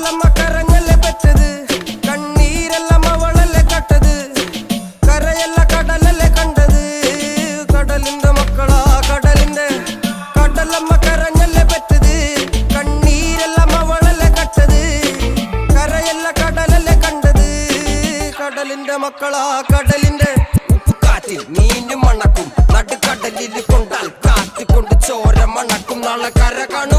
കടലമ്മ കരഞ്ഞല്ലേ പെറ്റത്, കണ്ണീരെല്ലാം അവളല്ലേ കട്ടത്, കരയല്ല കടലല്ലേ കണ്ടത്. കടലിന്റെ മക്കളാ കടലിന്റെ, കടലമ്മ കരഞ്ഞല്ലേ പെറ്റത്, കണ്ണീരെല്ലാം അവളല്ലേ കട്ടത്, കരയല്ല കടലല്ലേ കണ്ടത്. കടലിന്റെ മക്കളാ കടലിന്റെ. ഉപ്പുകാറ്റിൽ മീനും മണക്കും, നടുക്കടലിൽ കൊണ്ടാൽ കാറ്റ് കൊണ്ട് ചോര മണക്കും. നാളെ കര കാണും